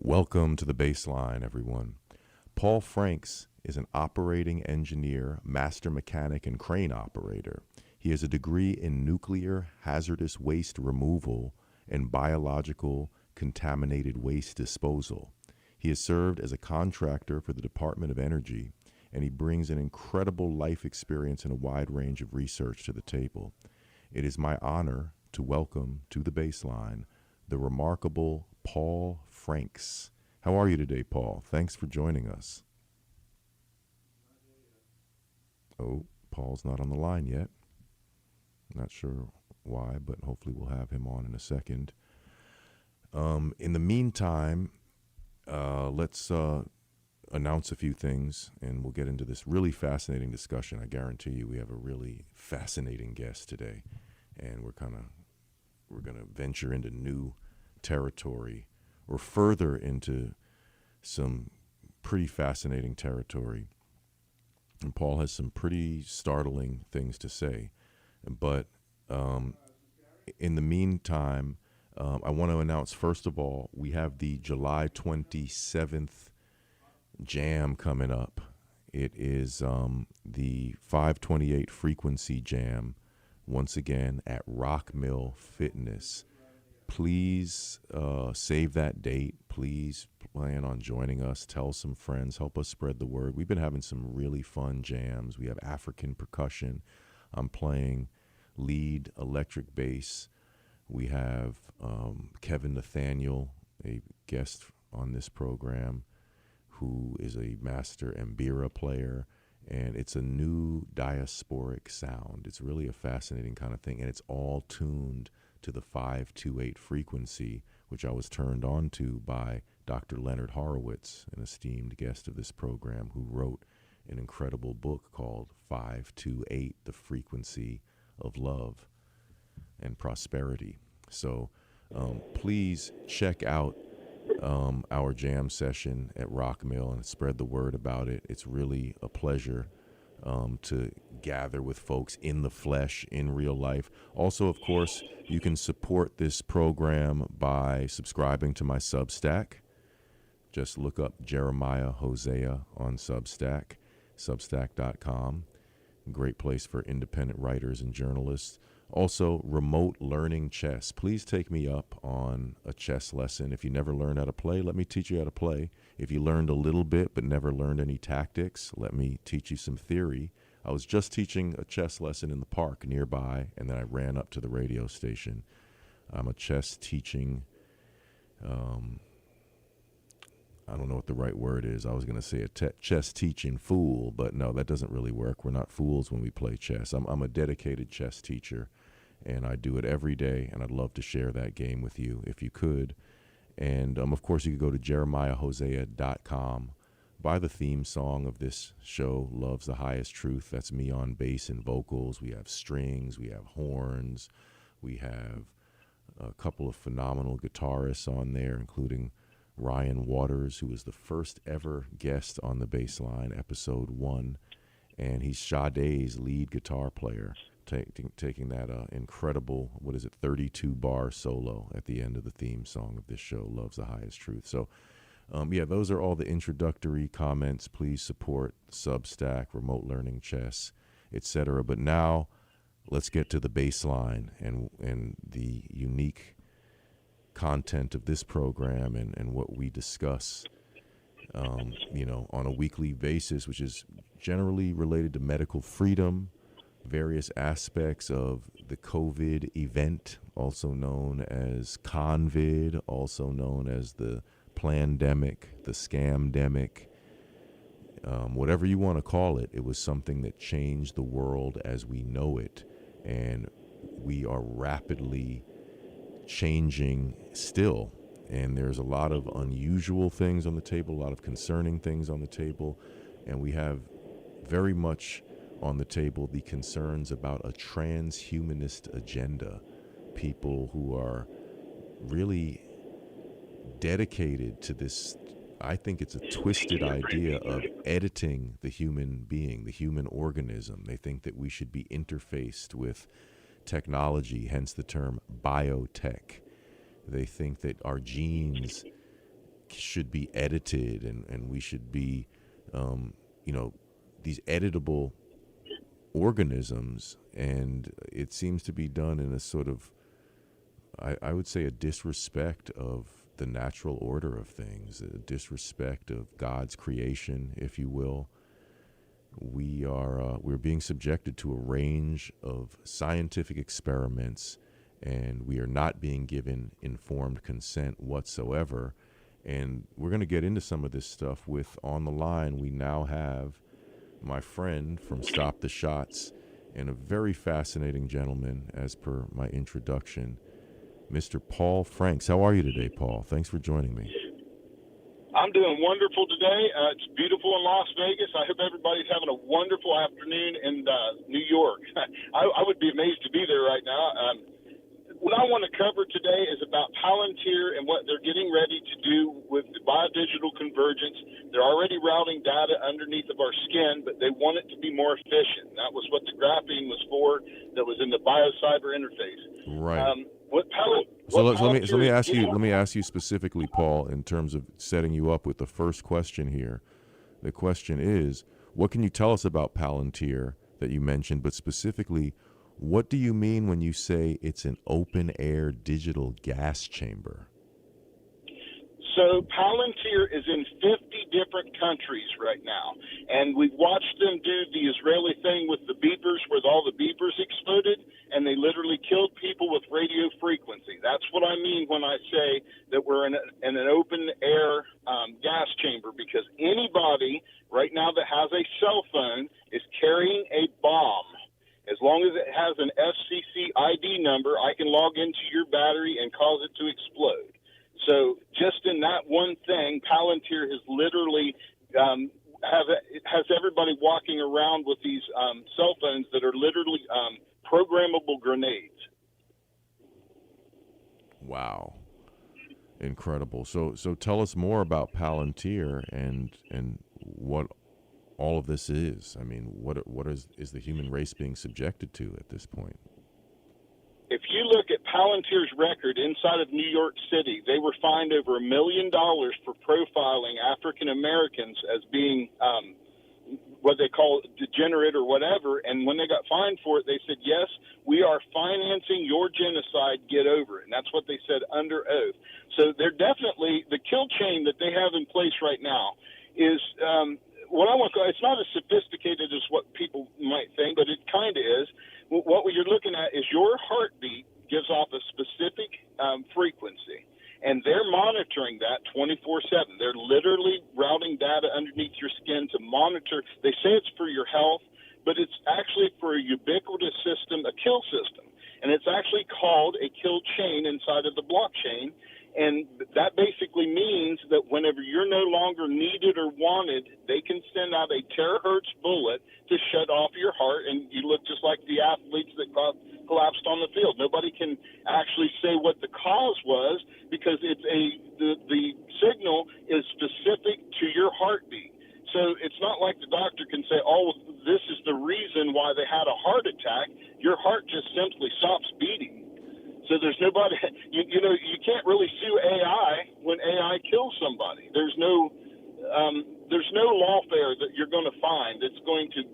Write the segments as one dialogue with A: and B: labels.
A: Welcome to the Bassline, everyone. Paul Franks is an operating engineer, master mechanic, and crane operator. He has a degree in nuclear hazardous waste removal and biological contaminated waste disposal. He has served as a contractor for the Department of Energy, and he brings an incredible life experience and a wide range of research to the table. It is my honor to welcome to the Bassline the remarkable Paul Franks. How are you today, Paul? Thanks for joining us. Oh, Paul's not on the line yet. Not sure why, but hopefully we'll have him on in a second. In the meantime, let's announce a few things, and we'll get into this really fascinating discussion. I guarantee you we have a really fascinating guest today, and we're going to venture into new territory or further into some pretty fascinating territory. And Paul has some pretty startling things to say. But in the meantime, I want to announce, first of all, we have the July 27th Jam coming up. It is the 528 Frequency Jam, once again at Rock Mill Fitness. Please save that date. Please plan on joining us. Tell some friends. Help us spread the word. We've been having some really fun jams. We have African percussion. I'm playing lead electric bass. We have Kevin Nathaniel, a guest on this program, who is a master mbira player. And it's a new diasporic sound. It's really a fascinating kind of thing. And it's all tuned to the 528 frequency, which I was turned on to by Dr. Leonard Horowitz, an esteemed guest of this program, who wrote an incredible book called 528, The Frequency of Love and Prosperity. So please check out our jam session at Rock Mill and spread the word about it. It's really a pleasure to gather with folks in the flesh, in real life. Also, of course, you can support this program by subscribing to my Substack. Just look up Jeremiah Hosea on Substack, substack.com. Great place for independent writers and journalists. Also, remote learning chess. Please take me up on a chess lesson. If you never learned how to play, let me teach you how to play. If you learned a little bit but never learned any tactics, let me teach you some theory. I was just teaching a chess lesson in the park nearby, and then I ran up to the radio station. I'm a chess teaching, I don't know what the right word is. I was going to say a chess teaching fool, but no, that doesn't really work. We're not fools when we play chess. I'm a dedicated chess teacher, and I do it every day, and I'd love to share that game with you if you could. And, of course, you could go to jeremiahhosea.com. Buy the theme song of this show, Love's the Highest Truth. That's me on bass and vocals. We have strings. We have horns. We have a couple of phenomenal guitarists on there, including Ryan Waters, who was the first ever guest on the Bassline, episode 1. And he's Sade's lead guitar player, taking that incredible, 32-bar solo at the end of the theme song of this show, Love's the Highest Truth. So, those are all the introductory comments. Please support Substack, Remote Learning Chess, etc. But now, let's get to the Bassline and the unique content of this program and what we discuss, on a weekly basis, which is generally related to medical freedom, various aspects of the COVID event, also known as Convid, also known as the plandemic, the scamdemic, whatever you want to call it. It was something that changed the world as we know it, and we are rapidly changing still. And there's a lot of unusual things on the table, a lot of concerning things on the table, and we have very much on the table the concerns about a transhumanist agenda. People who are really dedicated to this, I think it's a twisted idea of editing the human being, the human organism. They think that we should be interfaced with technology, hence the term biotech. They think that our genes should be edited, and we should be, these editable organisms, and it seems to be done in a sort of, I would say, a disrespect of the natural order of things, a disrespect of God's creation, if you will. We're being subjected to a range of scientific experiments, and we are not being given informed consent whatsoever. And we're going to get into some of this stuff with, on the line, we now have my friend from Stop the Shots, and a very fascinating gentleman, as per my introduction, Mr. Paul Franks. How are you today, Paul? Thanks for joining me.
B: I'm doing wonderful today. It's beautiful in Las Vegas. I hope everybody's having a wonderful afternoon in New York. I would be amazed to be there right now. What I want to cover today is about Palantir and what they're getting ready to do with the biodigital convergence. They're already routing data underneath of our skin, but they want it to be more efficient. That was what the graphene was for, that was in the bio-cyber interface.
A: Right.
B: So
A: let me ask you specifically, Paul, in terms of setting you up with the first question here. The question is, what can you tell us about Palantir that you mentioned, but specifically, what do you mean when you say it's an open-air digital gas chamber?
B: So Palantir is in 50 different countries right now, and we've watched them do the Israeli thing with the beepers, where all the beepers exploded, and they literally killed people with radio frequency. That's what I mean when I say that we're in an open-air gas chamber, because anybody right now that has a cell phone is carrying a bomb. As long as it has an FCC ID number, I can log into your battery and cause it to explode. So just in that one thing, Palantir has literally has everybody walking around with these cell phones that are literally programmable grenades.
A: Wow. Incredible. So tell us more about Palantir and what all of this is. I mean, what is the human race being subjected to at this point?
B: If you look at Palantir's record inside of New York City, they were fined over $1 million for profiling African Americans as being what they call degenerate or whatever. And when they got fined for it, they said, yes, we are financing your genocide, get over it. And that's what they said under oath. So they're definitely, the kill chain that they have in place right now is what I want to call, it's not as sophisticated as what people might think, but it kind of is. What you're looking at is your heartbeat gives off a specific frequency, and they're monitoring that 24/7. They're literally routing data underneath your skin to monitor. They say it's for your health, but it's actually for a ubiquitous system, a kill system, and it's actually called a kill chain inside of the blockchain. And that basically means that whenever you're no longer needed or wanted, they can send out a terahertz bullet to shut off your heart, and you look just like the athletes that collapsed on the field. Nobody can actually say what the cause was, because it's the signal is specific to your heartbeat. So it's not like the doctor can say, oh, this is the reason why they had a heart attack. Your heart just simply stops beating. So there's nobody, you know, you can't really sue AI when AI kills somebody. There's no lawfare that you're going to find that's going to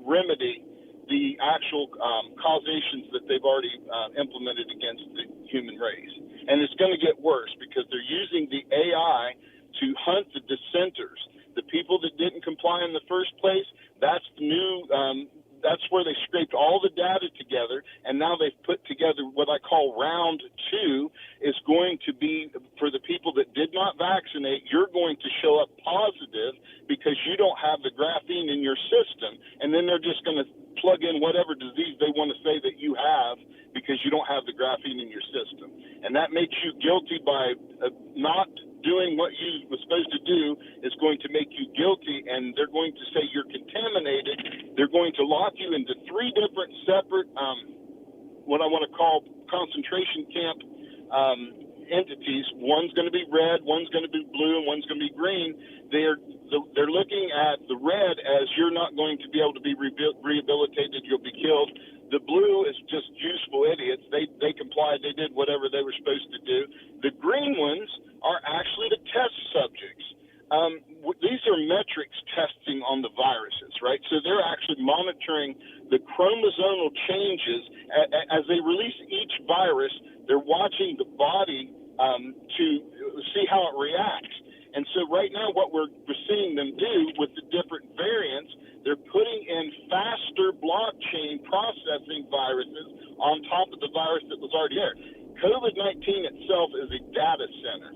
B: remedy the actual causations that they've already implemented against the human race. And it's going to get worse, because they're using the AI to hunt the dissenters, the people that didn't comply in the first place. That's the new. That's where they scraped all the data together, and now they've put together what I call round 2 is going to be for the people that did not vaccinate. You're going to show up positive because you don't have the graphene in your system, and then they're just going to plug in whatever disease they want to say that you have because you don't have the graphene in your system. And that makes you guilty by not doing what you were supposed to do is going to make you guilty, and they're going to say you're contaminated. They're going to lock you into 3 different separate, what I want to call concentration camp entities. One's going to be red, one's going to be blue, and one's going to be green. They're looking at the red as you're not going to be able to be rehabilitated. You'll be killed. The blue is just useful idiots. They complied. They did whatever they were supposed to do. The green ones are actually the test chromosomal changes as they release each virus. They're watching the body to see how it reacts. And so right now what we're seeing them do with the different variants, they're putting in faster blockchain processing viruses on top of the virus that was already there. COVID-19 itself is a data center,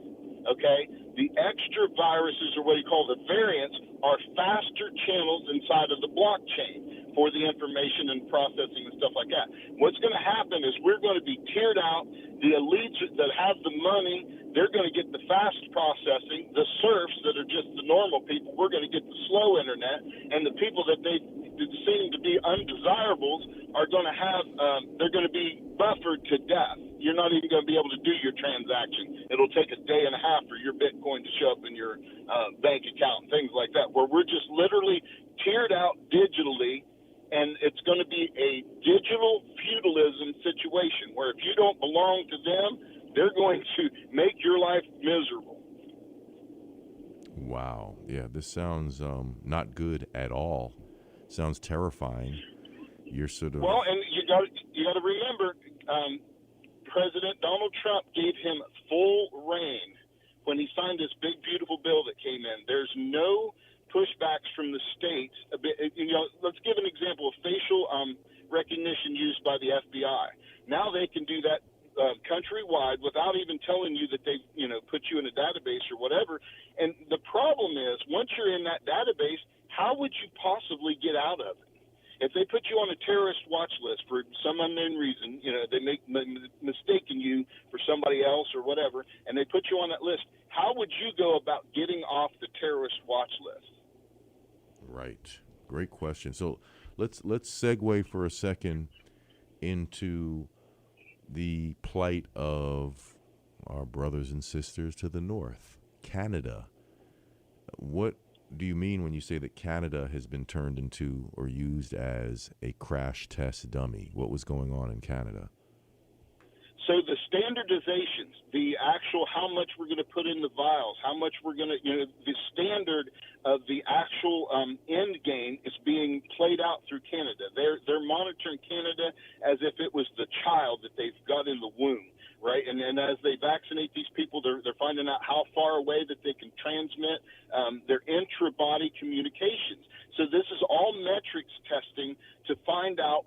B: okay? The extra viruses, or what you call the variants, are faster channels inside of the blockchain for the information and processing and stuff like that. What's going to happen is we're going to be tiered out. The elites that have the money, they're going to get the fast processing. The serfs that are just the normal people, we're going to get the slow internet. And the people that they seem to be undesirables are going to have, they're going to be buffered to death. You're not even going to be able to do your transaction. It'll take a day and a half for your Bitcoin to show up in your bank account and things like that, where we're just literally tiered out digitally. And it's going to be a digital feudalism situation where if you don't belong to them, they're going to make your life miserable.
A: Wow. Yeah, this sounds not good at all. Sounds terrifying. You're sort of...
B: Well, and you got to remember, President Donald Trump gave him full reign when he signed this big, beautiful bill that came in. There's no pushbacks from the states. Let's give an example of facial recognition used by the FBI. Now they can do that countrywide without even telling you that they, put you in a database or whatever. And the problem is, once you're in that database, how would you possibly get out of it? If they put you on a terrorist watch list for some unknown reason, they make mistaken you for somebody else or whatever, and they put you on that list, how would you go about getting off the terrorist watch list?
A: Right. Great question. So let's segue for a second into the plight of our brothers and sisters to the north, Canada. What do you mean when you say that Canada has been turned into or used as a crash test dummy? What was going on in Canada?
B: So the standardizations, the actual how much we're going to put in the vials, how much we're going to, the standard of the actual end game is being played out through Canada. They're monitoring Canada as if it was the child that they've got in the womb, right? And as they vaccinate these people, they're finding out how far away that they can transmit their intra-body communications. So this is all metrics testing to find out,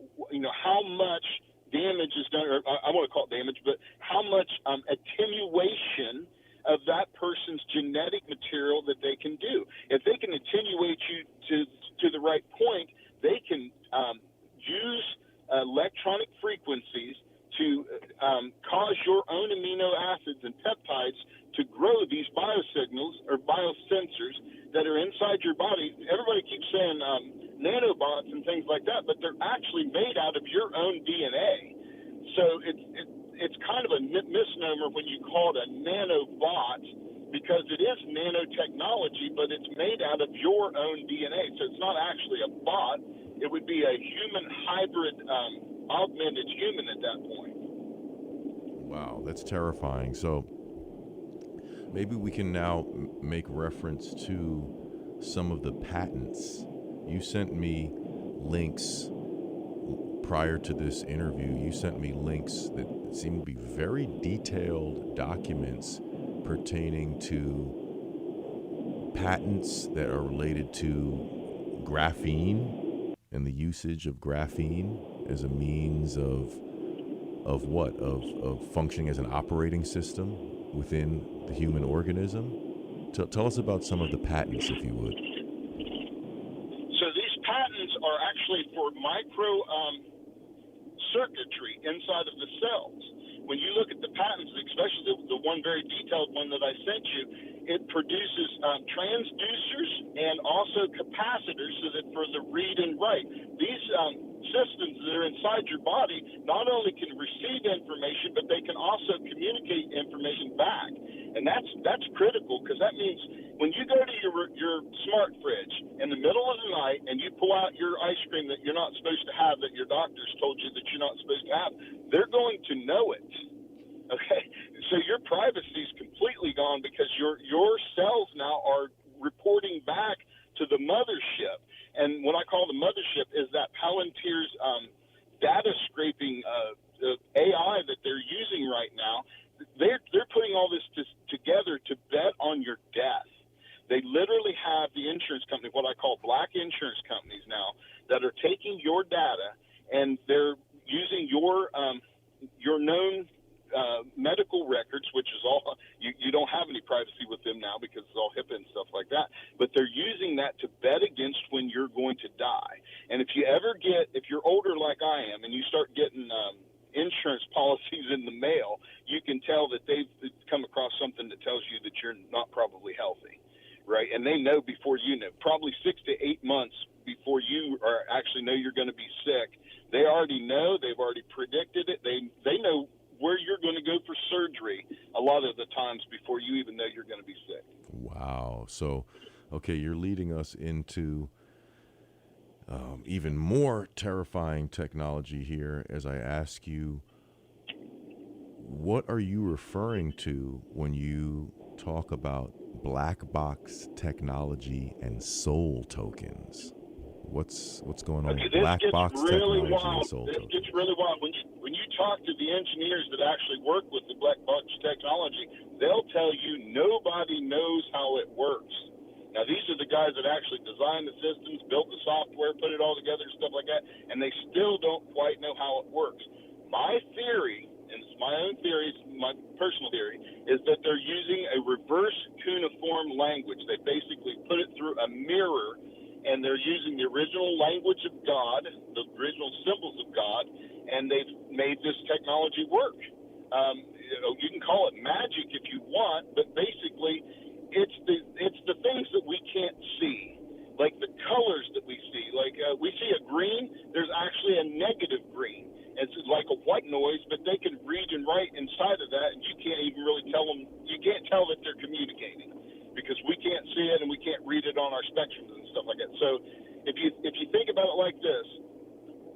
B: how much damage is done, or I want to call it damage, but how much attenuation of that person's genetic material that they can do. If they can attenuate you to the right point, they can use electronic frequencies to cause your own amino acids and peptides to grow these biosignals or biosensors that are inside your body. Everybody keeps saying nanobots and things like that, but they're actually made out of your own DNA. So it's kind of a misnomer when you call it a nanobot, because it is nanotechnology, but it's made out of your own DNA. So it's not actually a bot. It would be a human hybrid, augmented human at that point.
A: Wow, that's terrifying. So maybe we can now make reference to some of the patents. You sent me links prior to this interview. You sent me links that seem to be very detailed documents pertaining to patents that are related to graphene and the usage of graphene as a means of what? Of functioning as an operating system within the human organism. Tell us about some of the patents, if you would.
B: So these patents are actually for micro circuitry inside of the cells. When you look at the patents, especially the one very detailed one that I sent you, it produces transducers and also capacitors so that for the read and write. These systems that are inside your body not only can receive information, but they can also communicate information back. And that's critical, because that means when you go to your smart fridge in the middle of the night and you pull out your ice cream that you're not supposed to have, that your doctors told you that you're not supposed to have, they're going to know it. Okay? So your privacy is completely gone, because your cells now are reporting back to the mothership. And what I call the mothership is that Palantir's data scraping AI that they're using right now. They're putting all this together to bet on your death. They literally have the insurance company, what I call black insurance companies now, that are taking your data and they're using your known medical records, which is all you don't have any privacy with them now because it's all HIPAA and stuff like that. But they're using that to bet against when you're going to die. And if you're older like I am, and you start getting insurance policies in the mail, you can tell that they've come across something that tells you that you're not probably healthy, right? And they know before you know, probably 6 to 8 months before you actually know you're going to be sick. They already know. They've already predicted it. They know where you're going to go for surgery a lot of the times before you even know you're going to be sick.
A: Wow. So, okay, you're leading us into even more terrifying technology here as I ask you, what are you referring to when you talk about black box technology and soul tokens? What's going on with black box technology and soul tokens?
B: This gets really wild. When you talk to the engineers that actually work with the black box technology, they'll tell you nobody knows how it works. Now, these are the guys that actually designed the systems, built the software, put it all together, and stuff like that, and they still don't quite know how it works. My theory, and it's my own theory, it's my personal theory, is that they're using a reverse cuneiform language. They basically put it through a mirror, and they're using the original language of God, the original symbols of God, and they've made this technology work. You can call it magic if you want, but basically it's the things that we can't see, like the colors that we see. Like we see a green, there's actually a negative green. It's like a white noise, but they can read and write inside of that, and you can't even really tell them. You can't tell that they're communicating because we can't see it and we can't read it on our spectrums and stuff like that. So if you think about it like this,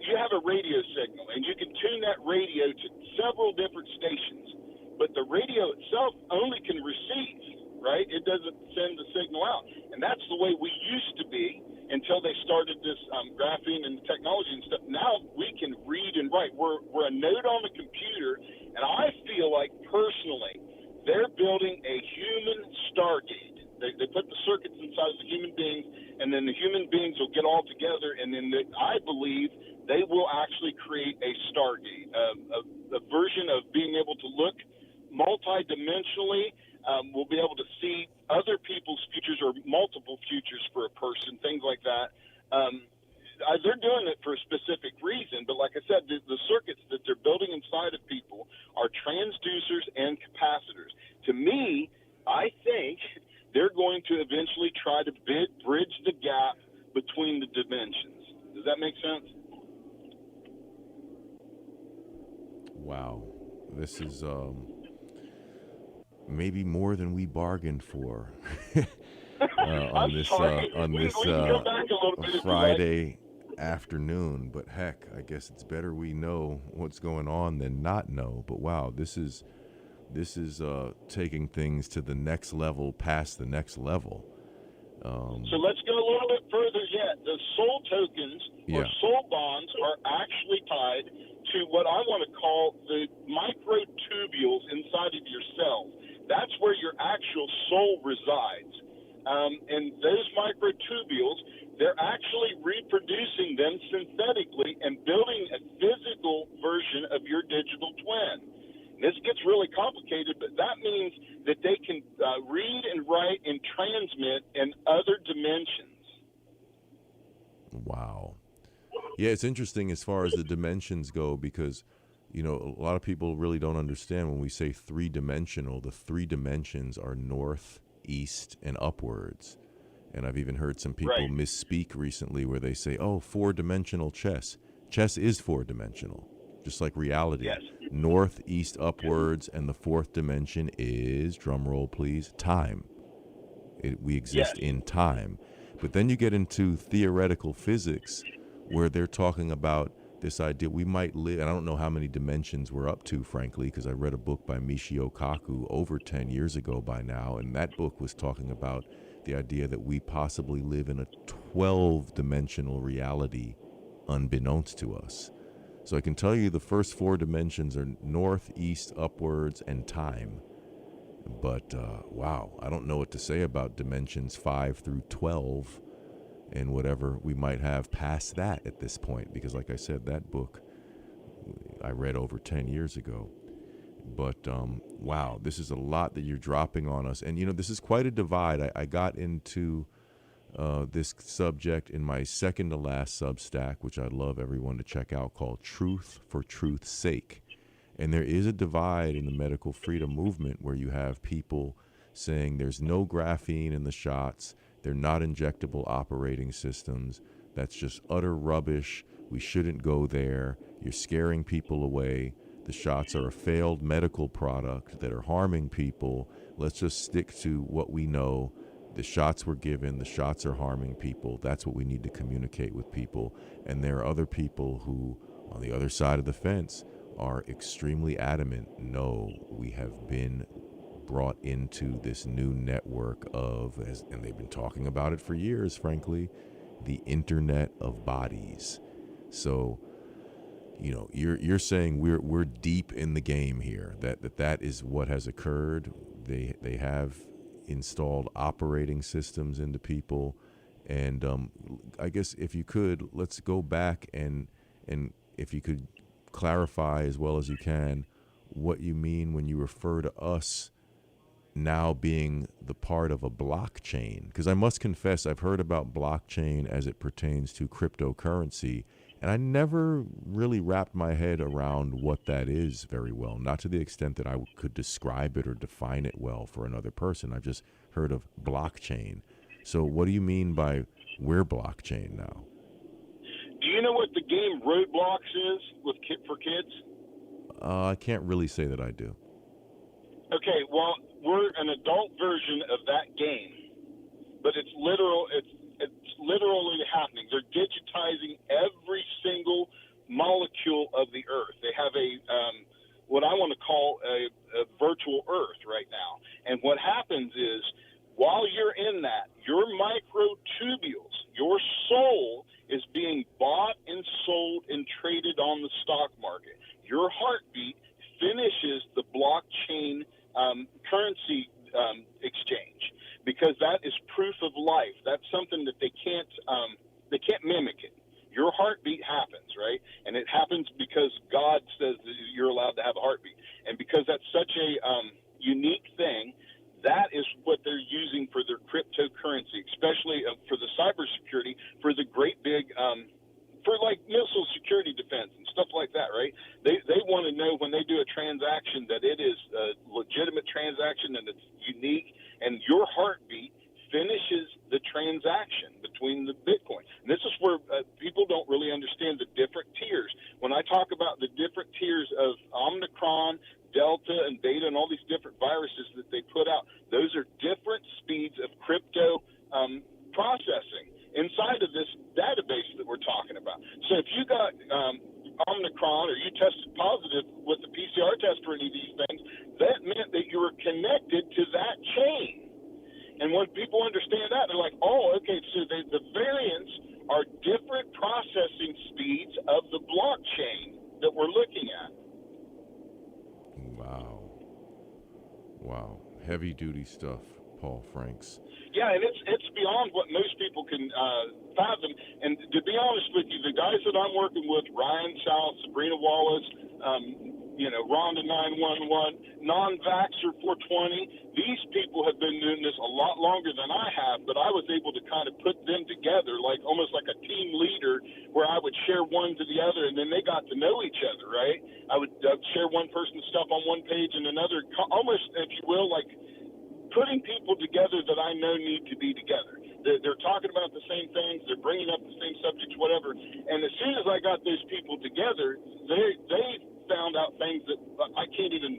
B: you have a radio signal, and you can tune that radio to several different stations, but the radio itself only can receive, right? It doesn't send the signal out. And that's the way we used to be until they started this graphene and technology and stuff. Now we can read and write. We're a node on the computer, and I feel like personally they're building a human Stargate. They put the circuits inside of the human beings, and then the human beings will get all together, and then I believe they will actually create a Stargate, a version of being able to look multidimensionally. We'll be able to see other people's futures or multiple futures for a person, things like that. They're doing it for a specific reason, but like I said, the circuits that they're building inside of people are transducers and capacitors. To me, I think they're going to eventually try to bridge the gap between the dimensions. Does that make sense?
A: Wow. This is maybe more than we bargained for on this Friday afternoon. But heck, I guess it's better we know what's going on than not know. But wow, this is taking things to the next level, past the next level.
B: So let's go a little bit further yet. The soul tokens or soul bonds are actually tied to what I want to call the microtubules inside of your cells. That's where your actual soul resides. And those microtubules, they're actually reproducing them synthetically and building a physical version of your digital twin. This gets really complicated, but that means that they can read and write and transmit in other dimensions.
A: Wow. Yeah, it's interesting as far as the dimensions go because, you know, a lot of people really don't understand when we say three-dimensional, the three dimensions are north, east, and upwards. And I've even heard some people misspeak recently where they say, oh, four-dimensional chess. Chess is four-dimensional, just like reality.
B: Yes.
A: North, east, upwards, and the fourth dimension is, drum roll please, time. We exist in time. But then you get into theoretical physics where they're talking about this idea we might live, and I don't know how many dimensions we're up to, frankly, because I read a book by Michio Kaku over 10 years ago by now, and that book was talking about the idea that we possibly live in a 12-dimensional reality unbeknownst to us. So I can tell you the first 4 dimensions are north, east, upwards, and time. But wow, I don't know what to say about dimensions 5 through 12 and whatever we might have past that at this point, because like I said, that book I read over 10 years ago. But wow, this is a lot that you're dropping on us. And, this is quite a divide. I got into this subject in my second to last Substack, which I'd love everyone to check out, called Truth for Truth's Sake. And there is a divide in the medical freedom movement where you have people saying there's no graphene in the shots, they're not injectable operating systems, that's just utter rubbish, we shouldn't go there, you're scaring people away, the shots are a failed medical product that are harming people, let's just stick to what we know, the shots were given, the shots are harming people, that's what we need to communicate with people. And there are other people who, on the other side of the fence, are extremely adamant, no, we have been brought into this new network of, and they've been talking about it for years, frankly, the Internet of Bodies. So, you're saying we're deep in the game here. That is what has occurred. They have installed operating systems into people, and I guess if you could, let's go back and if you could clarify as well as you can what you mean when you refer to us now being the part of a blockchain. Because I must confess, I've heard about blockchain as it pertains to cryptocurrency, and I never really wrapped my head around what that is very well, not to the extent that I could describe it or define it well for another person. I've just heard of blockchain. So what do you mean by we're blockchain now?
B: Do you know what the game Roblox is for kids?
A: I can't really say that I do.
B: Okay, well, we're an adult version of that game, but it's literally happening. They're digitizing every single molecule of the Earth. They have what I want to call a virtual Earth right now. And what happens is, while you're in that, your microtubules, your soul is being bought and sold and traded on the stock market. Your heartbeat finishes the blockchain currency exchange, because that is proof of life. That's something that they can't mimic it. Your heartbeat happens, right? And it happens because God says that you're allowed to have a heartbeat. And because that's such a unique thing, that is what they're using for their cryptocurrency, especially for the cybersecurity, for the great big, for like missile security defense and stuff like that, right? They want to know when they do a transaction that it is a legitimate transaction and it's unique, and your heartbeat finishes the transaction between the Bitcoin. And this is where people don't really understand the different tiers. When I talk about the different tiers of Omicron, Delta, and Beta, and all these different viruses that they put out, those are different speeds of crypto processing inside of this database that we're talking about. So if you got Omicron or you tested positive with the PCR test for any of these things, that meant that you were connected to that chain. And when people understand that, they're like, oh, okay, so the variants are different processing speeds of the blockchain that we're looking at.
A: Wow. Heavy duty stuff, Paul Franks.
B: Yeah, and it's beyond what most people can fathom. And to be honest with you, the guys that I'm working with, Ryan South, Sabrina Wallace, Rhonda 911, non-vaxxer 420, these people have been doing this a lot longer than I have, but I was able to kind of put them together like almost like a team leader, where I would share one to the other, and then they got to know each other, right? I would share one person's stuff on one page and another, almost, if you will, like putting people together that I know need to be together. They're talking about the same things, they're bringing up the same subjects, whatever. And as soon as I got those people together, they found out things that I can't even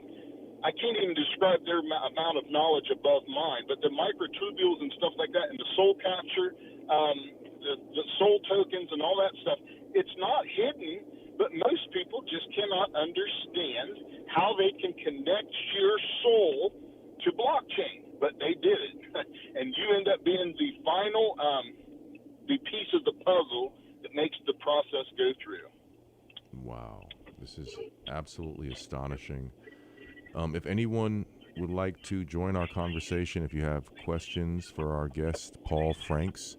B: describe their amount of knowledge above mine. But the microtubules and stuff like that, and the soul capture, the soul tokens and all that stuff, it's not hidden. But most people just cannot understand how they can connect your soul to blockchain. But they did it. And you end up being the final the piece of the puzzle that makes the process go through.
A: Wow, this is absolutely astonishing. If anyone would like to join our conversation, if you have questions for our guest, Paul Franks,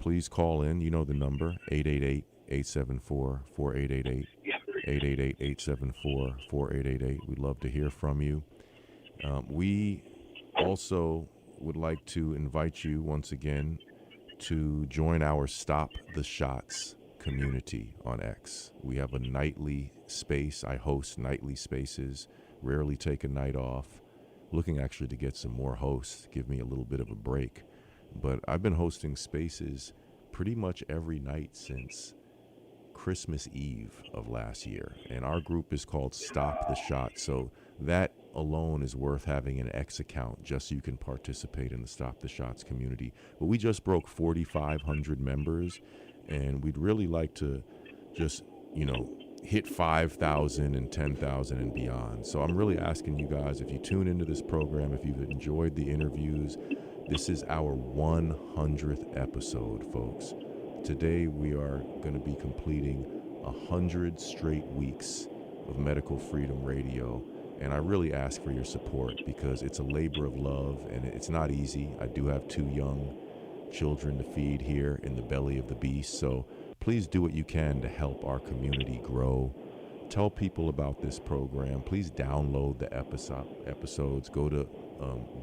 A: please call in. You know the number, 888-874-4888, 888-874-4888. We'd love to hear from you. We also would like to invite you once again to join our Stop the Shots community on X. We have a nightly space. I host nightly spaces, rarely take a night off. Looking actually to get some more hosts, give me a little bit of a break. But I've been hosting spaces pretty much every night since Christmas Eve of last year. And our group is called Stop the Shot. So that alone is worth having an X account just so you can participate in the Stop the Shots community. But we just broke 4,500 members, and we'd really like to just, hit 5,000 and 10,000 and beyond. So I'm really asking you guys, if you tune into this program, if you've enjoyed the interviews, this is our 100th episode, folks. Today we are going to be completing 100 straight weeks of Medical Freedom Radio. And I really ask for your support because it's a labor of love and it's not easy. I do have 2 young children to feed here in the belly of the beast. So please do what you can to help our community grow. Tell people about this program. Please download the episodes. Go to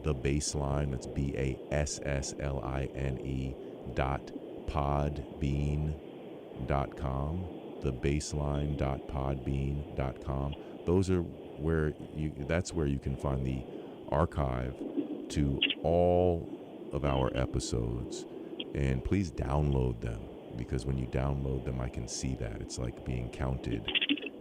A: the Bassline. That's BASSLINE.podbean.com. Thebassline.podbean.com. That's where you can find the archive to all of our episodes, and please download them, because when you download them I can see that it's like being counted,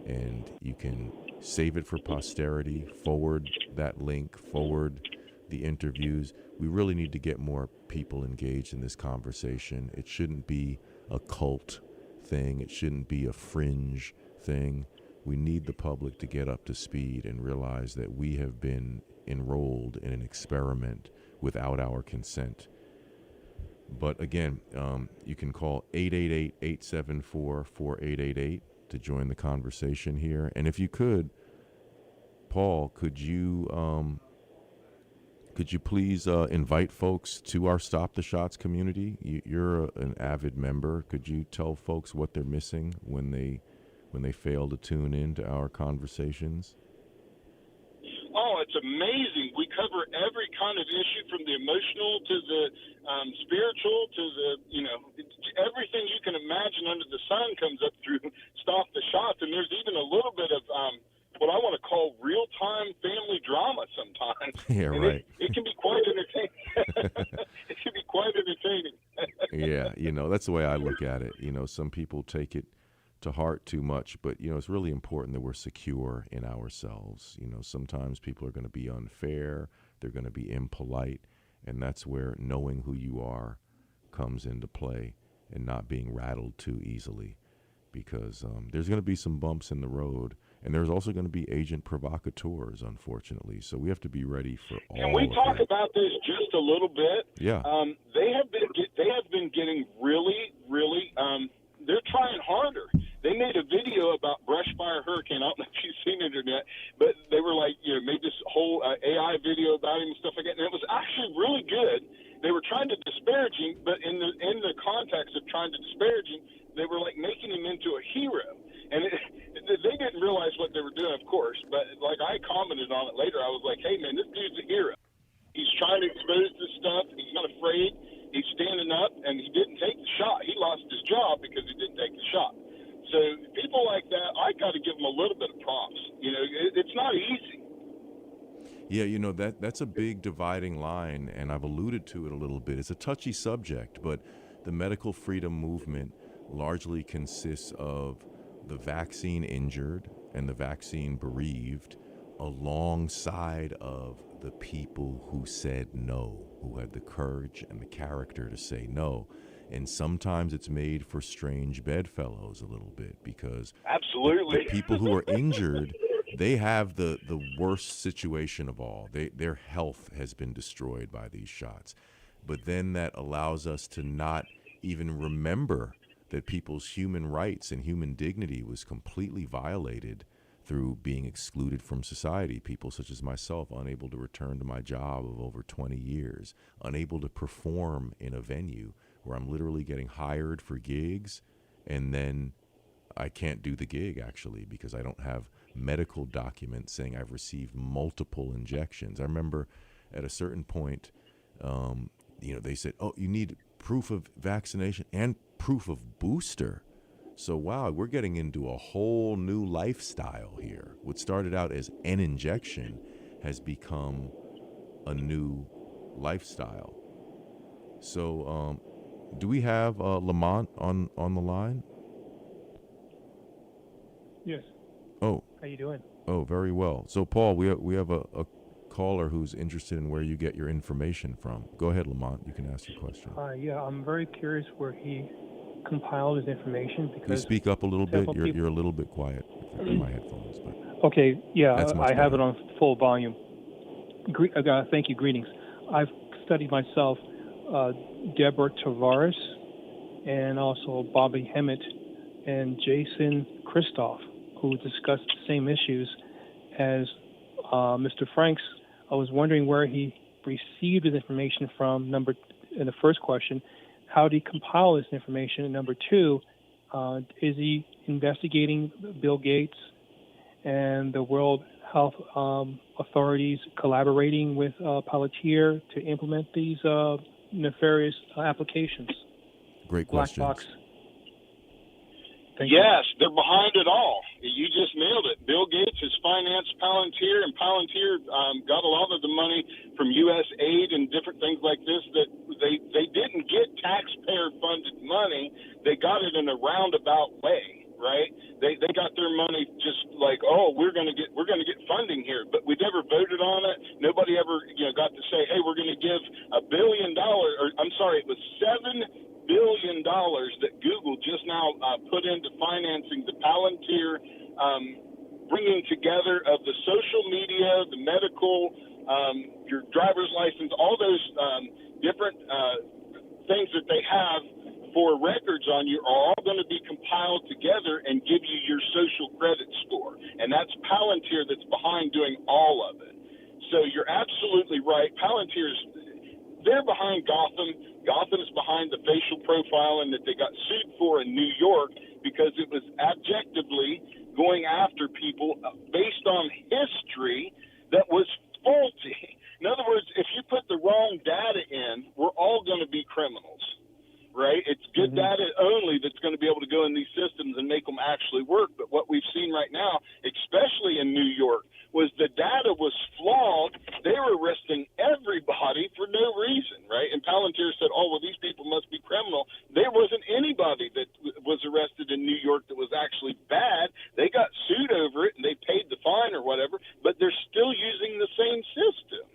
A: and you can save it for posterity, forward that link, forward the interviews. We really need to get more people engaged in this conversation. It shouldn't be a cult thing, it shouldn't be a fringe thing. We need the public to get up to speed and realize that we have been enrolled in an experiment without our consent. But again, you can call 888-874-4888 to join the conversation here. And if you could, Paul, could you please invite folks to our Stop the Shots community? You're an avid member. Could you tell folks what they're missing when they fail to tune in to our conversations?
B: Oh, it's amazing. We cover every kind of issue, from the emotional to the spiritual to the, everything you can imagine under the sun comes up through Stop the Shots. And there's even a little bit of what I want to call real-time family drama sometimes.
A: Yeah,
B: and
A: right.
B: It can be quite entertaining. It can be quite entertaining.
A: Yeah, that's the way I look at it. Some people take it to heart too much, but it's really important that we're secure in ourselves. Sometimes people are going to be unfair, they're going to be impolite, and that's where knowing who you are comes into play, and not being rattled too easily, because there's going to be some bumps in the road, and there's also going to be agent provocateurs, unfortunately. So we have to be ready for all.
B: Can we talk about this just a little bit?
A: Yeah.
B: They have been getting really, really. They're trying harder. They made a video about brush fire hurricane. I don't know if you've seen it or not, but they were made this whole AI video about him and stuff like that, and it was actually really good. They were trying to disparage him, but in the context of trying to disparage him, they were making him into a hero. And they didn't realize what they were doing, of course, but I commented on it later. I was like, hey, man, this dude's a hero. He's trying to expose this stuff. He's not afraid. He's standing up, and he didn't take the shot. He lost his job because he didn't take the shot. So people like that, I got to give them a little bit of props. It's not easy.
A: Yeah, that's a big dividing line, and I've alluded to it a little bit. It's a touchy subject, but the medical freedom movement largely consists of the vaccine injured and the vaccine bereaved, alongside of the people who said no, who had the courage and the character to say no. And sometimes it's made for strange bedfellows a little bit, because
B: Absolutely.
A: the people who are injured, they have the worst situation of all. Their health has been destroyed by these shots. But then that allows us to not even remember that people's human rights and human dignity was completely violated through being excluded from society. People such as myself, unable to return to my job of over 20 years, unable to perform in a venue where I'm literally getting hired for gigs, and then I can't do the gig actually because I don't have medical documents saying I've received multiple injections. I remember at a certain point, they said, "Oh, you need proof of vaccination and proof of booster." So, wow, we're getting into a whole new lifestyle here. What started out as an injection has become a new lifestyle. So, do we have Lamont on the line?
C: Yes.
A: Oh.
C: How you doing?
A: Oh, very well. So, Paul, we have a caller who's interested in where you get your information from. Go ahead, Lamont. You can ask your question.
C: Yeah, I'm very curious where he compiled his information. Because
A: can you speak up a little bit? You're a little bit quiet in my headphones. But
C: okay, yeah, I have
A: better.
C: it on full volume. Thank you, greetings. I've studied myself Deborah Tavares and also Bobby Hemmett and Jason Christoph, who discussed the same issues as Mr. Franks. I was wondering where he received his information from. In the first question, how did he compile this information? And number two, is he investigating Bill Gates and the World Health authorities collaborating with Palantir to implement these nefarious applications?
A: Great questions.
C: Black box.
B: Yes, they're behind it all. You just nailed it. Bill Gates has financed Palantir, and Palantir got a lot of the money from U.S. aid and different things like this. That they didn't get taxpayer-funded money; they got it in a roundabout way, right? They got their money just like, oh, we're going to get funding here, but we never voted on it. Nobody ever got to say, hey, we're going to give $1 billion, or I'm sorry, it was $7 billion that Google just now put into financing the Palantir bringing together of the social media, the medical, your driver's license, all those different things that they have for records on you are all going to be compiled together and give you your social credit score. And that's Palantir that's behind doing all of it. So you're absolutely right. They're behind Gotham. Gotham is behind the facial profiling that they got sued for in New York because it was objectively going after people based on history that was faulty. In other words, if you put the wrong data in, we're all going to be criminals, right? It's good data only that's going to be able to go in these systems and make them actually work. But what we've seen right now, especially in New York, was the data was flawed. They were arresting everybody for no reason, right? And Palantir said, oh, well, these people must be criminal. There wasn't anybody that was arrested in New York that was actually bad. They got sued over it, and they paid the fine or whatever, but they're still using the same system.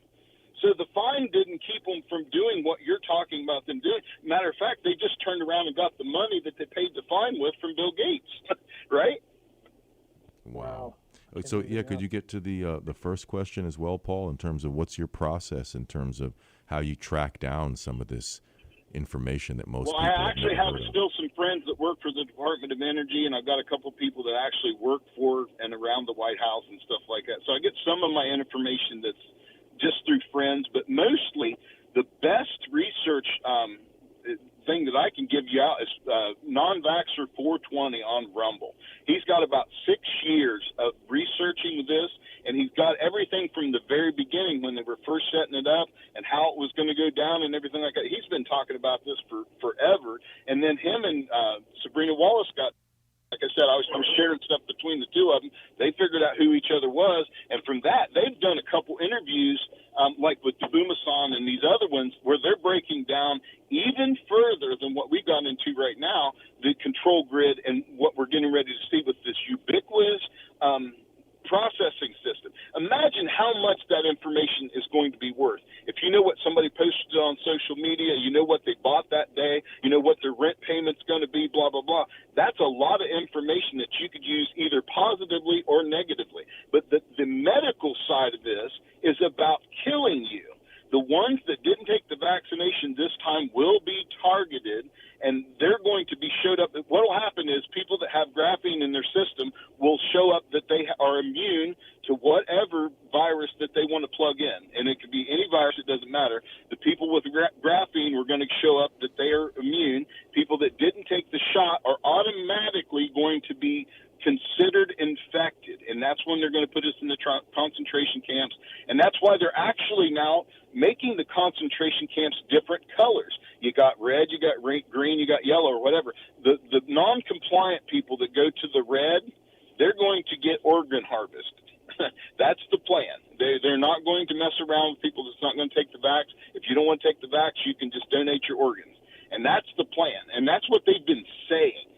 B: So the fine didn't keep them from doing what you're talking about them doing. Matter of fact, they just turned around and got the money that they paid the fine with from Bill Gates, right?
A: Wow. So, could you get to the first question as well, Paul, in terms of what's your process in terms of how you track down some of this information that most people
B: I actually have
A: heard of?
B: still some friends that work for the Department of Energy, and I've got a couple people that actually work for and around the White House and stuff like that. So I get some of my information that's just through friends, but mostly the best research thing that I can give you out is Non-Vaxxer 420 on Rumble. He's got about 6 years of researching this, and he's got everything from the very beginning when they were first setting it up and how it was going to go down and everything like that. He's been talking about this for forever, and then him and Sabrina Wallace got, like I said, I was sharing stuff between the two of them. They figured out who each other was, and from that, they've done a couple interviews, like with Dubumasan and these other ones, where they're breaking down even further than what we got into right now, the control grid and what we're getting ready to see with this ubiquitous processing system. Imagine how much that information is going to be worth. If you know what somebody posted on social media, you know what they bought that day, you know what their rent payment's going to be, blah, blah, blah. That's a lot of information that you could use either positively or negatively. But the medical side of this is about killing you. The ones that didn't take the vaccination this time will be targeted, and they're going to be showed up. What will happen is people that have graphene in their system will show up that they are immune to whatever virus that they want to plug in. And it could be any virus, it doesn't matter. The people with graphene were going to show up that they are immune. People that didn't take the shot are automatically going to be considered infected, and that's when they're going to put us in the concentration camps. And that's why they're actually now making the concentration camps different colors. You got red, you got green, you got yellow, or whatever. The non-compliant people that go to the red, they're going to get organ harvested. That's the plan. They're not going to mess around with people that's not going to take the vax. If you don't want to take the vax, you can just donate your organs. And that's the plan. And that's what they've been saying.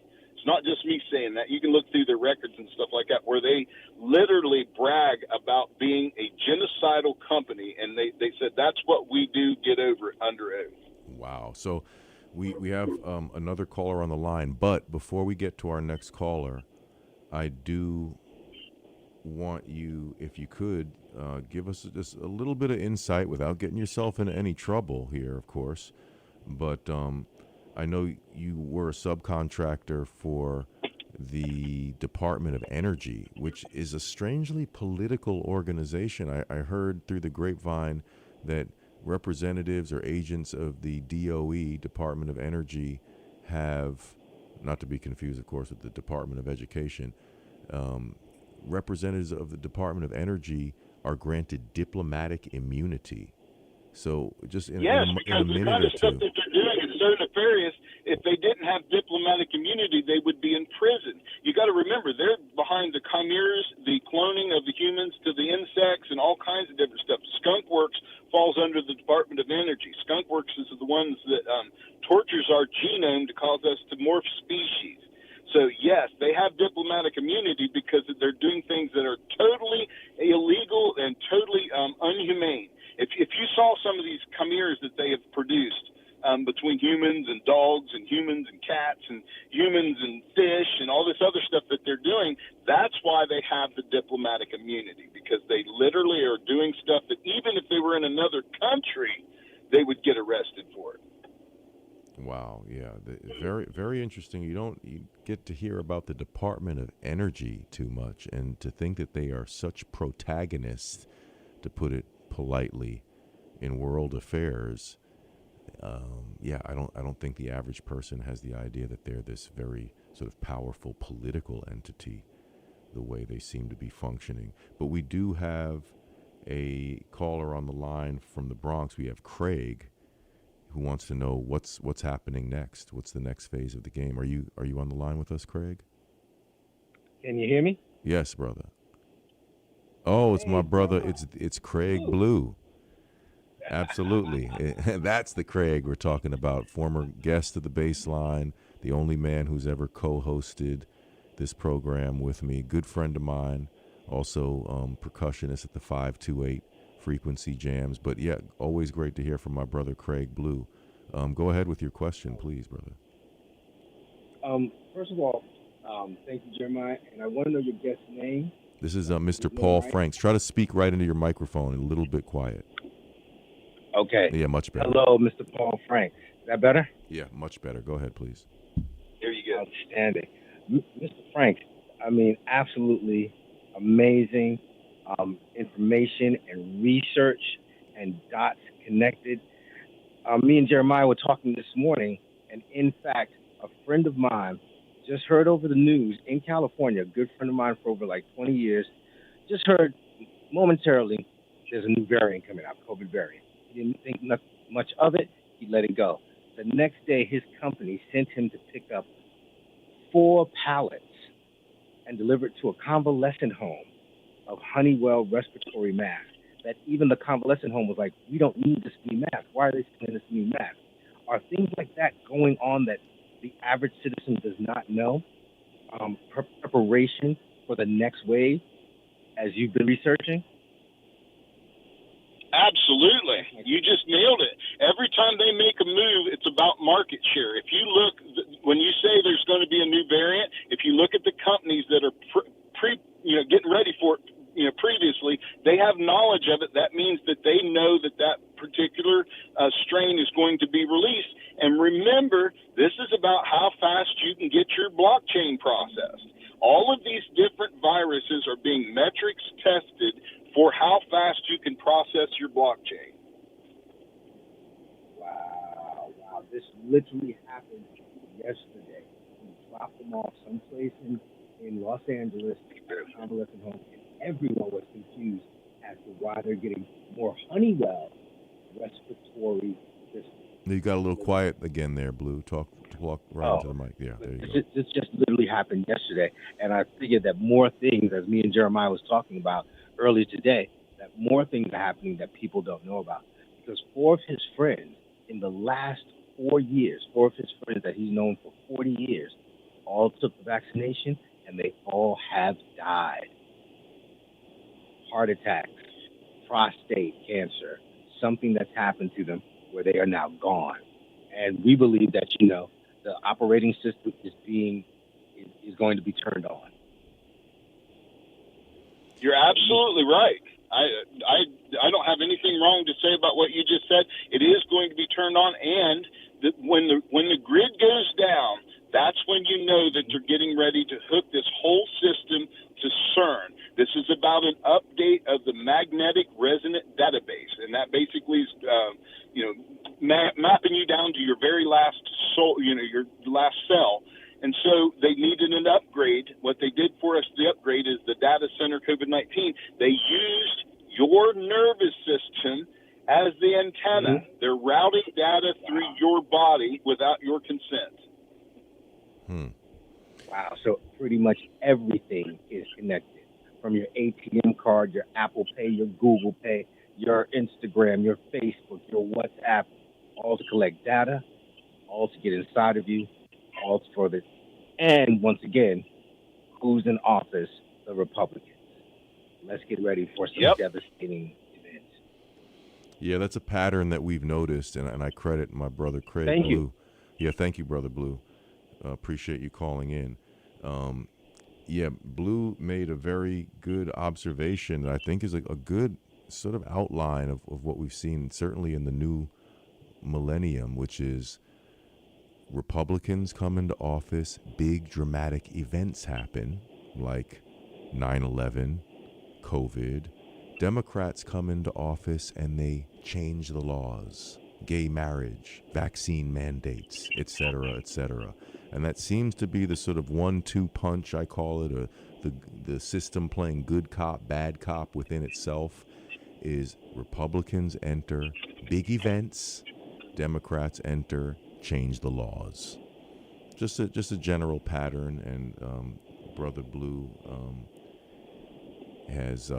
B: Not just me saying that. You can look through their records and stuff like that, where they literally brag about being a genocidal company, and they said that's what we do. Get over it under oath.
A: Wow. So we have another caller on the line, but before we get to our next caller, I do want you, if you could, give us just a little bit of insight without getting yourself into any trouble here, of course, but I know you were a subcontractor for the Department of Energy, which is a strangely political organization. I heard through the grapevine that representatives or agents of the DOE, Department of Energy, have, not to be confused, of course, with the Department of Education, representatives of the Department of Energy are granted diplomatic immunity. So just in a minute or two.
B: Because the kind of stuff that they're doing is so nefarious. If they didn't have diplomatic immunity, they would be in prison. You got to remember, they're behind the chimeras, the cloning of the humans to the insects, and all kinds of different stuff. Skunk Works falls under the Department of Energy. Skunk Works is the ones that tortures our genome to cause us to morph species. So, yes, they have diplomatic immunity because they're doing things that are totally illegal and totally unhumane. If you saw some of these chimeras that they have produced between humans and dogs and humans and cats and humans and fish and all this other stuff that they're doing, that's why they have the diplomatic immunity, because they literally are doing stuff that even if they were in another country, they would get arrested for it.
A: Wow, yeah, very, very interesting. You get to hear about the Department of Energy too much, and to think that they are such protagonists, to put it politely, in world affairs. I don't think the average person has the idea that they're this very sort of powerful political entity, the way they seem to be functioning. But we do have a caller on the line from the Bronx. We have Craig, who wants to know what's happening next. What's the next phase of the game? Are you on the line with us, Craig?
D: Can you hear me?
A: Yes, brother. Oh, it's my brother. It's Craig Blue. Absolutely. That's the Craig we're talking about, former guest of the Bassline, the only man who's ever co-hosted this program with me, good friend of mine, also percussionist at the 528 Frequency Jams. But yeah, always great to hear from my brother Craig Blue. Go ahead with your question, please, brother.
D: First of all, thank you, Jeremiah, and I want to know your guest's name.
A: This is Mr. Paul Franks. Try to speak right into your microphone and a little bit quiet.
D: Okay.
A: Yeah, much better.
D: Hello, Mr. Paul Franks. Is that better?
A: Yeah, much better. Go ahead, please.
B: There you go.
D: Outstanding. Mr. Franks, I mean, absolutely amazing information and research and dots connected. Me and Jeremiah were talking this morning, and in fact, a friend of mine just heard over the news in California, a good friend of mine for over like 20 years, just heard momentarily there's a new variant coming out, COVID variant. He didn't think much of it. He let it go. The next day, his company sent him to pick up 4 pallets and deliver it to a convalescent home of Honeywell respiratory masks. That even the convalescent home was like, we don't need this new mask. Why are they sending this new mask? Are things like that going on that the average citizen does not know? Preparation for the next wave? as you've been researching?
B: Absolutely. You just nailed it. Every time they make a move, it's about market share. If you look, when you say there's going to be a new variant, if you look at the companies that are getting ready for it, previously, they have knowledge of it. That means that they know that that particular strain is going to be released. And remember, this is about how fast you can get your blockchain processed. All of these different viruses are being metrics tested for how fast you can process your blockchain.
D: Wow. This literally happened yesterday. We dropped them off someplace in Los Angeles, at a convalescent home, and everyone was confused as to why they're getting more Honeywell respiratory systems.
A: You got a little quiet again there, Blue. Talk right into the mic. Yeah, there you go.
D: This just literally happened yesterday, and I figured that more things, as me and Jeremiah was talking about earlier today, that more things are happening that people don't know about. Because 4 of his friends in the last 4 years, 4 of his friends that he's known for 40 years, all took the vaccination, and they all have died. Heart attacks, prostate cancer, something that's happened to them where they are now gone. And we believe that, the operating system is going to be turned on.
B: You're absolutely right. I don't have anything wrong to say about what you just said. It is going to be turned on, and when the grid goes down, that's when you know that they're getting ready to hook this whole system to CERN. This is about an update of the magnetic resonant database, and that basically is, mapping you down to your very last soul, your last cell. And so they needed an upgrade. What they did for us, the upgrade, is the data center COVID-19. They used your nervous system as the antenna. Mm-hmm. They're routing data through your body without your consent.
D: Wow. So pretty much everything is connected, from your ATM card, your Apple Pay, your Google Pay, your Instagram, your Facebook, your WhatsApp, all to collect data, all to get inside of you, all for this. And once again, who's in office? The Republicans. Let's get ready for some devastating events.
A: Yeah, that's a pattern that we've noticed, and I credit my brother Craig
D: Thank
A: Blue.
D: You.
A: Yeah, thank you, Brother Blue. Appreciate you calling in. Blue made a very good observation that I think is a good sort of outline of what we've seen, certainly in the new millennium, which is Republicans come into office, big dramatic events happen, like 9/11, COVID. Democrats come into office and they change the laws, gay marriage, vaccine mandates, et cetera, et cetera. And that seems to be the sort of 1-2 punch, I call it, or the system playing good cop, bad cop within itself, is Republicans enter, big events, Democrats enter, change the laws. Just a general pattern, and Brother Blue has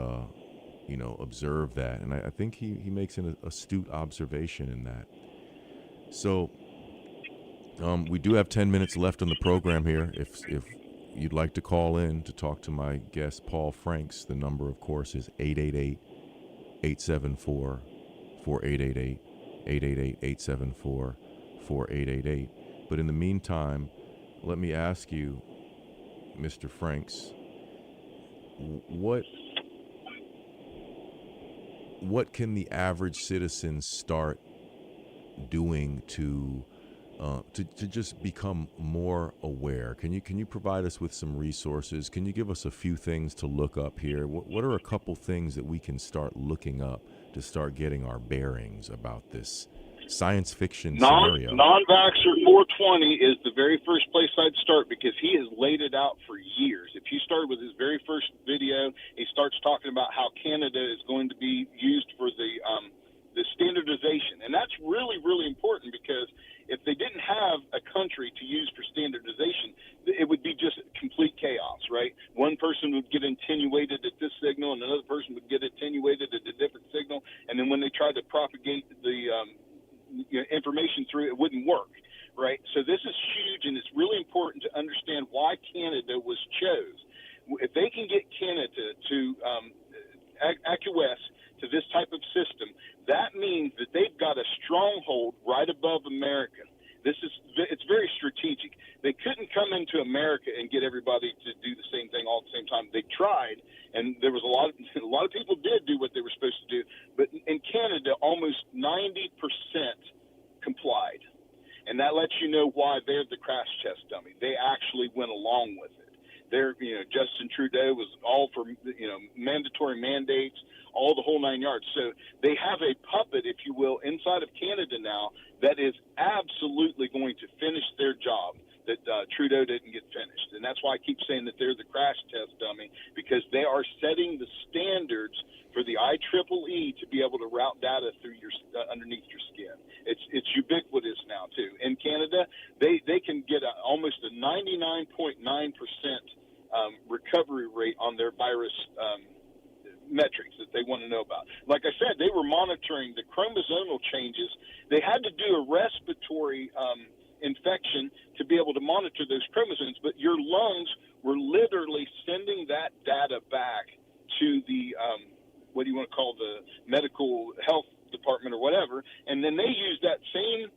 A: observed that, and I think he makes an astute observation in that. So we do have 10 minutes left on the program here. If you'd like to call in to talk to my guest Paul Franks, the number, of course, is 888-874-4888, 888-874-4888. But in the meantime, let me ask you, Mr. Franks, what can the average citizen start doing to just become more aware? Can you provide us with some resources? Can you give us a few things to look up here? What are a couple things that we can start looking up to start getting our bearings about this science fiction scenario?
B: Non-vaxxer 420 is the very first place I'd start, because he has laid it out for years. If you start with his very first video, he starts talking about how Canada is going to be used for the standardization. And that's really, really important, because if they didn't have a country to use for standardization, it would be just complete chaos, right? One person would get attenuated at this signal, and another person would get attenuated at a different signal. And then when they tried to propagate the information through, it wouldn't work, right? So this is huge, and it's really important to understand why Canada was chose. if they can get Canada to acquiesce to this type of system, that means that they've got a stronghold right above America. It's very strategic. They couldn't come into America and get everybody to do the same thing all at the same time. They tried, and there was a lot of people did do what they were supposed to do, but in Canada, almost 90% complied, and that lets you know why they're the crash test dummy. They actually went along with it. Justin Trudeau was all for mandatory mandates, all the whole 9 yards. So they have a puppet, if you will, inside of Canada now that is absolutely going to finish their job that Trudeau didn't get finished. And that's why I keep saying that they're the crash test dummy, because they are setting the standards for the IEEE to be able to route data through your underneath your skin. It's ubiquitous now too. In Canada, they can get almost a 99.9% recovery rate on their virus metrics that they want to know about. Like I said, they were monitoring the chromosomal changes. They had to do a respiratory infection to be able to monitor those chromosomes, but your lungs were literally sending that data back to the what do you want to call the medical health department or whatever, and then they use that same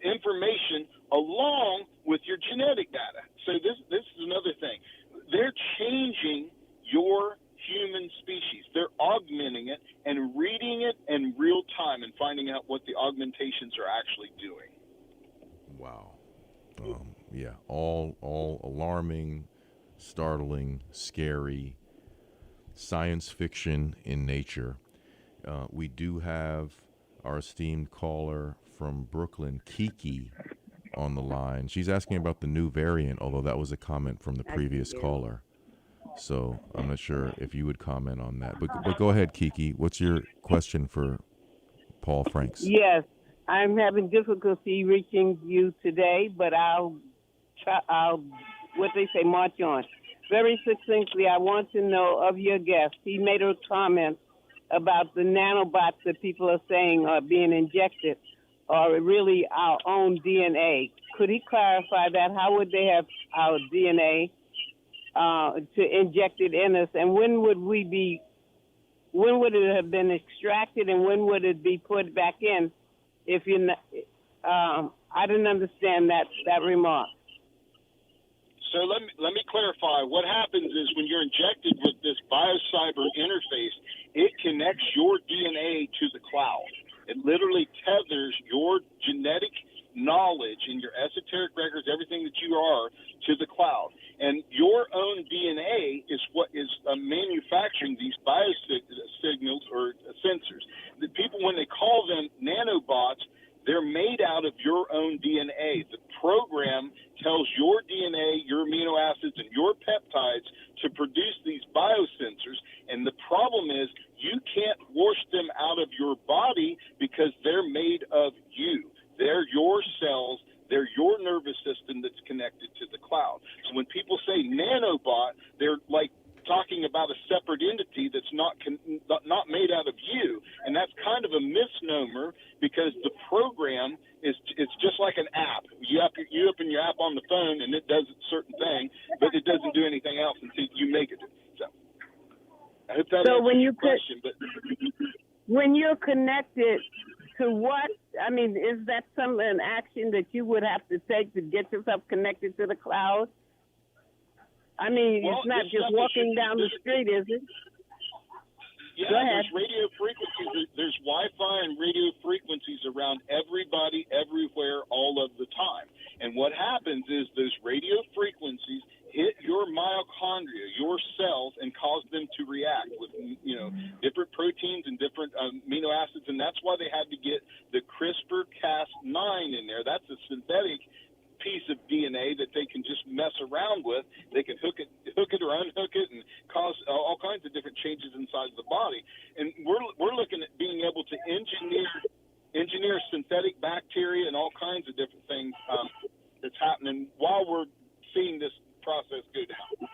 B: information along with your genetic data. So this is another thing. They're changing your human species. They're augmenting it and reading it in real time and finding out what the augmentations are actually doing.
A: Wow. Yeah, all alarming, startling, scary, science fiction in nature. We do have our esteemed caller from Brooklyn, Kiki, on the line. She's asking about the new variant, although that was a comment from the previous caller. So I'm not sure if you would comment on that. But go ahead, Kiki. What's your question for Paul Franks?
E: Yes, I'm having difficulty reaching you today, but I'll march on. Very succinctly, I want to know of your guest. He made a comment about the nanobots that people are saying are being injected are really our own DNA. Could he clarify that? How would they have our DNA to inject it in us? And when would it have been extracted, and when would it be put back in? If you, I didn't understand that remark.
B: So let me clarify. What happens is when you're injected with this biocyber interface, it connects your DNA to the cloud. It literally tethers your genetic knowledge and your esoteric records, everything that you are, to the cloud. And your own DNA is what is manufacturing these biosignals or sensors. The people, when they call them nanobots, they're made out of your own DNA. The program tells your DNA, your amino acids, and your peptides to produce these biosensors. And the problem is you can't wash them out of your body because they're made of you. They're your cells. They're your nervous system that's connected to the cloud. So when people say nanobot, they're like talking about a separate entity that's not made out of you, and that's kind of a misnomer because the program it's just like an app. You open your app on the phone and it does a certain thing, but it doesn't do anything else until you make it. So I hope that answers your question. But
E: when you're connected to what? I mean, is that an action that you would have to take to get yourself connected to the cloud? I mean, it's not just walking down the street, is it?
B: Yeah, there's radio frequencies. There's Wi-Fi and radio frequencies around everybody, everywhere, all of the time. And what happens is those radio frequencies hit your mitochondria, your cells, and cause them to react with, different proteins and different amino acids. And that's why they had to get the CRISPR-Cas9 in there. That's a synthetic piece of DNA that they can just mess around with. They can hook it or unhook it and cause all kinds of different changes inside the body. And we're looking at being able to engineer synthetic bacteria and all kinds of different things that's happening while we're seeing this process go down.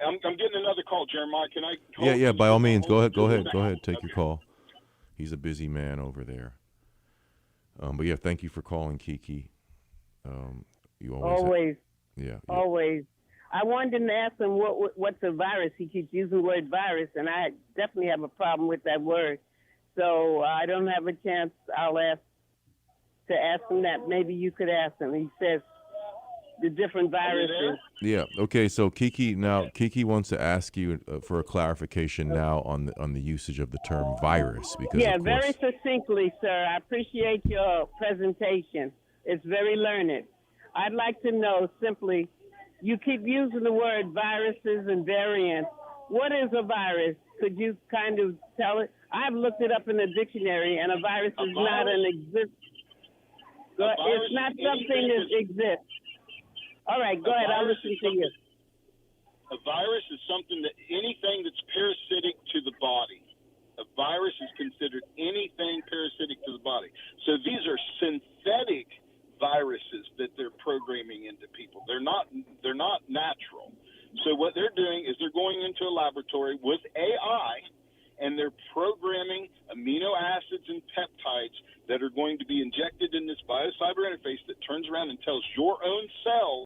B: I'm getting another call, Jeremiah. Can I call?
A: Yeah, by all means. Go ahead. Take your call. He's a busy man over there. But yeah, thank you for calling, Kiki. You always.
E: Yeah. Always. I wanted to ask him what's a virus. He keeps using the word virus, and I definitely have a problem with that word. So I don't have a chance. I'll ask him that. Maybe you could ask him. He says the different viruses.
A: Yeah. Okay. So Kiki wants to ask you for a clarification now on the usage of the term virus, because
E: Yeah,
A: of course,
E: very succinctly, sir. I appreciate your presentation. It's very learned. I'd like to know simply, you keep using the word viruses and variants. What is a virus? Could you kind of tell it? I've looked it up in the dictionary, and a virus is not an exist. It's not something that exists. All right, go ahead. I'll listen to you.
B: A virus is anything that's parasitic to the body. A virus is considered anything parasitic to the body. So these are synthetic viruses that they're programming into people. They're not natural. So what they're doing is they're going into a laboratory with AI, and they're programming amino acids and peptides that are going to be injected in this biocyber interface that turns around and tells your own cells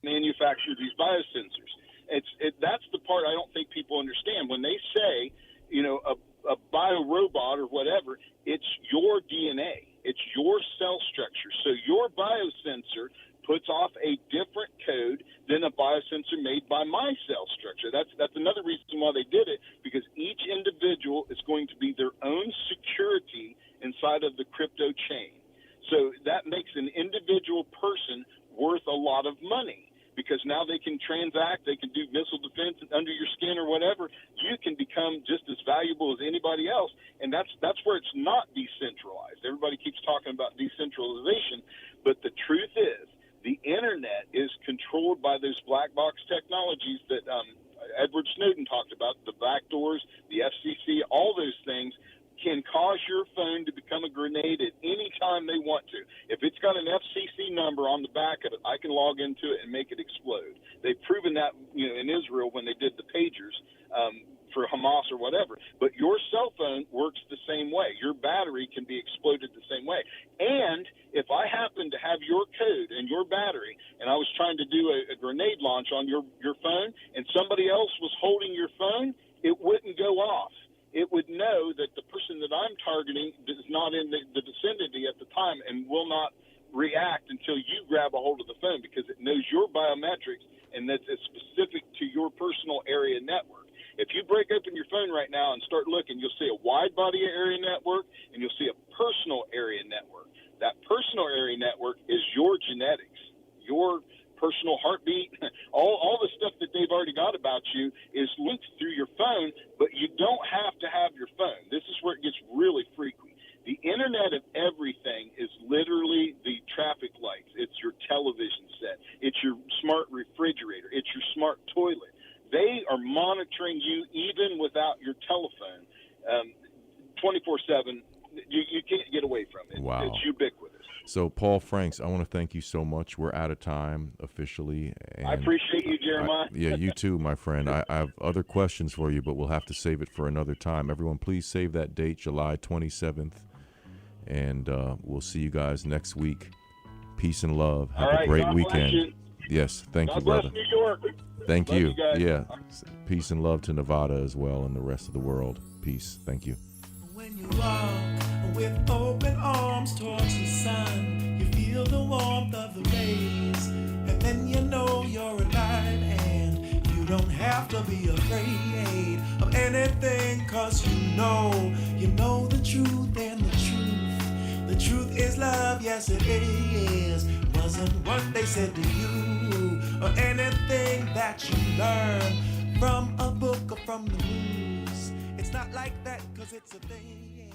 B: manufacture these biosensors. That's the part I don't think people understand. When they say, a biorobot or whatever, it's your DNA. It's your cell structure. So your biosensor puts off a different code than a biosensor made by my cell structure. That's another reason why they did it, because each individual is going to be their own security inside of the crypto chain. So that makes an individual person worth a lot of money, because now they can transact, they can do missile defense under your skin or whatever. You can become just as valuable as anybody else, and that's where it's not decentralized. Everybody keeps talking about decentralization, but the truth is the internet is controlled by those black box technologies that Edward Snowden talked about, the backdoors, the FCC, all those things can cause your phone to become a grenade at any time they want to. If it's got an FCC number on the back of it, I can log into it and make it explode. They've proven that, in Israel when they did the pagers for Hamas or whatever. But your cell phone works the same way. Your battery can be exploded the same way. And if I happen to have your code and your battery, and I was trying to do a grenade launch on your phone, and somebody else was holding your phone, it wouldn't go off. It would know that the person that I'm targeting is not in the vicinity at the time and will not react until you grab a hold of the phone, because it knows your biometrics and that it's specific to your personal area network. If you break open your phone right now and start looking, you'll see a wide body area network and you'll see a personal area network. That personal area network is your genetics, your personal heartbeat, all the stuff that they've already got about you is linked through your phone, but you don't have to have your phone. This is where it gets really freaky. The Internet of Everything is literally the traffic lights. It's your television set. It's your smart refrigerator. It's your smart toilet. They are monitoring you even without your telephone 24/7. You can't get away from it.
A: Wow.
B: It's ubiquitous.
A: So, Paul Franks, I want to thank you so much. We're out of time officially. And
B: I appreciate you, Jeremiah.
A: You too, my friend. I have other questions for you, but we'll have to save it for another time. Everyone, please save that date, July 27th. And we'll see you guys next week. Peace and love. Have a great weekend. Yes, thank you, brother.
B: God bless New York.
A: Thank
B: Love
A: you.
B: you guys.
A: Yeah. Peace and love to Nevada as well and the rest of the world. Peace. Thank you.
F: When you walk with open arms towards the sun, you feel the warmth of the rays, and then you know you're alive, and you don't have to be afraid of anything, 'cause you know the truth, and the truth is love, yes it is. Wasn't what they said to you, or anything that you learn from a book or from the news. It's not like that, 'cause it's a thing.